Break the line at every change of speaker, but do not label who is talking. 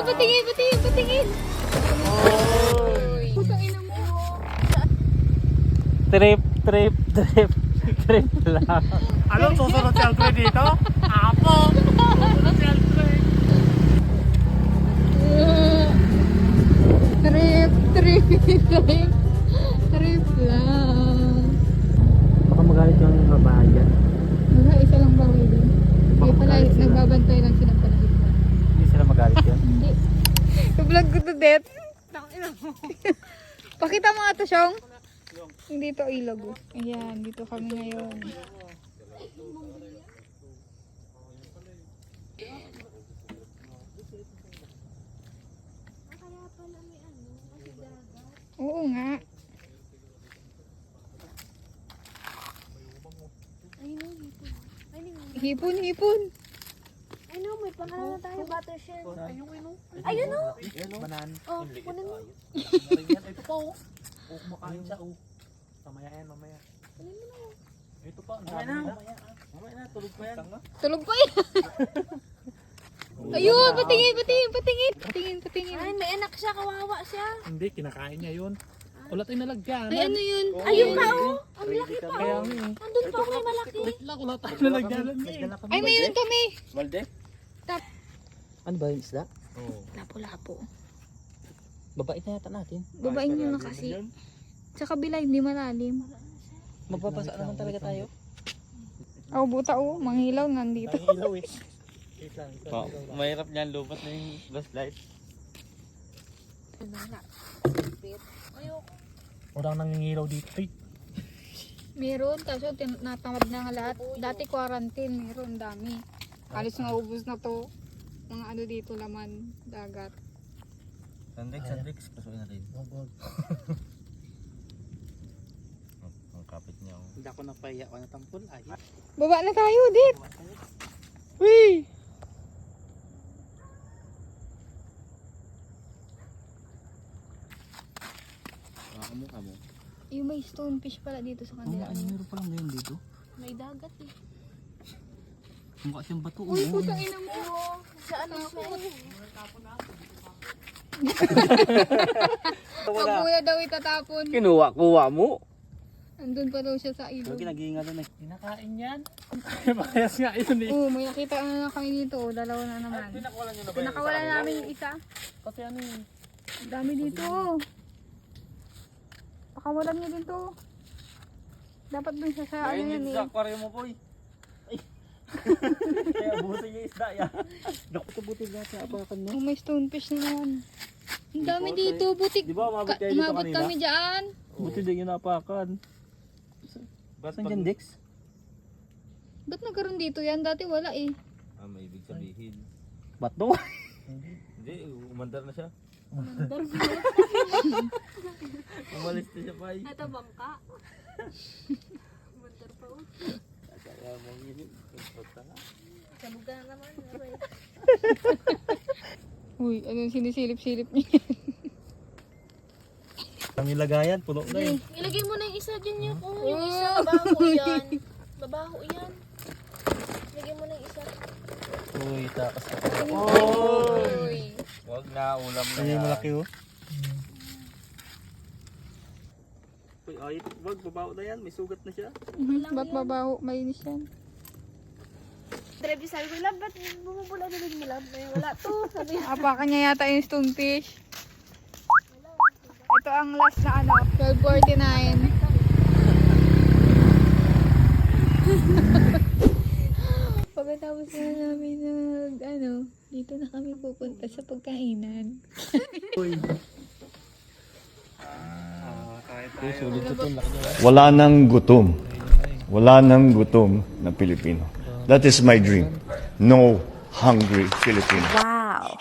patingin, patingin, patingin. Putang ina mo.
Trip lang.
Ano, susunod si Alfred dito? Apo! Susunod si Alfred.
Trip lang.
Baka magalit yung babae dyan.
Wala, isa lang ba willing? Hindi pala,
magalit sila.
nagbabantay lang sila pala.
Hindi sila magalit yan.
Hindi. Vlog ko to, Det. Pakita mo nga to, Syong. Hindi to ilog. Ayan, dito kami ngayon. Oo nga. Hipon, hipon.
Ano, may pangalan na tayo, Buttershell.
Ayun
o!
Banan.
Oh, kunin mo.
Ito pa oh. Oh, kumakain siya oh. Mamaya yan, mamaya. Ito pa, mamaya na. Mamaya na, tulog pa yan.
Tulog pa yan. Ayun, patingin, patingin, patingin. Patingin, patingin.
Ay, may anak siya, kawawa siya.
Hindi, kinakain niya yun. Wala tayong nalagyan.
Ay, ano yun?
Ayun pa, oh. Ang laki pa,
Kaya
oh.
nga eh.
Nandun pa, may malaki.
Wait lang, wala tayong nalagyan eh.
Ay, mayroon kami.
Balde?
Tap.
Ano ba yung isda?
Oo.
Lapo-lapo.
Babae na yata natin.
Babain nyo na kasi. Sa kabila, hindi malalim.
Magpapasa naman talaga tayo.
Oh, buta oh. Manghilaw nandito.
Tayong ilaw eh. Wait lang.
Oh, mahirap niyan, lupat na yung flashlight.
Walang nangingilaw dito eh.
Meron, kaso natamad na nga lahat. Dati quarantine, meron, dami. Halos maubos na to. Mga ano dito, laman, dagat.
Sandix, pasukin natin.
Wag.
Ang kapit niya.
Hindi ako napahiya ko na tampol ay.
Baba na tayo, Dit! Uy!
Kamukha mo.
Yung may stonefish pala dito sa kanila.
Meron palang ganyan dito.
May dagat eh.
Mukha siyang bato.
Uy, putang ina mo!
Sa ano siya eh.
Pag kuya daw itatapon.
Kuha mo.
Andun pa daw siya sa ilog.
Naging doon eh.
Kinakain yan. Pakayas nga yun eh.
Oo, may nakita na kami dito. Dalawa na naman.
Pinakawalan nyo na ba
Pinakawala namin yung isa.
Kasi ano yun?
Ang dami dito. Pakawalan niyo din to. Dapat dun siya sa ano yan eh.
aquarium mo po eh. Kaya buti yung isda yan. Naku, ito buti nga sa abakan mo.
Oh, may stonefish na naman. Ang dami dito. Butik.
Di ba umabot kayo dito
Umabot
kanina?
kami dyan.
Buti din yung napakan. Saan dyan, Dex?
Ba't nagkaroon dito yan? Dati wala eh.
May ibig sabihin.
Bato?
Hindi, umandar na siya.
Mandar
Umalis na siya pa eh.
Ito, bangka. Mandar pa oh.
Kaya mong yun.
Sabuga na naman.
Uy, anong sinisilip-silip niya?
Ang ilagayan, puno na eh.
Ilagay mo na yung isa dyan yung yung isa. Babaho yan. Babaho yan. Ilagay mo na yung isa.
Uy, takas.
Uy.
Huwag na, ulam na
Ay,
yan.
malaki oh. Uy, ay, wag, babaho na yan. May sugat na siya.
Ba't babaho? Mainis yan.
Drebi sabi ko, lab, ba't bumubula na rin mo, lab? May wala to. Sabi niya.
Apakan niya yata yung stonefish. Ito ang last na ano, 12:49. Pagkatapos na namin dito na kami pupunta sa pagkainan.
Wala nang gutom. Wala nang gutom na Pilipino. That is my dream. No hungry Filipino.
Wow.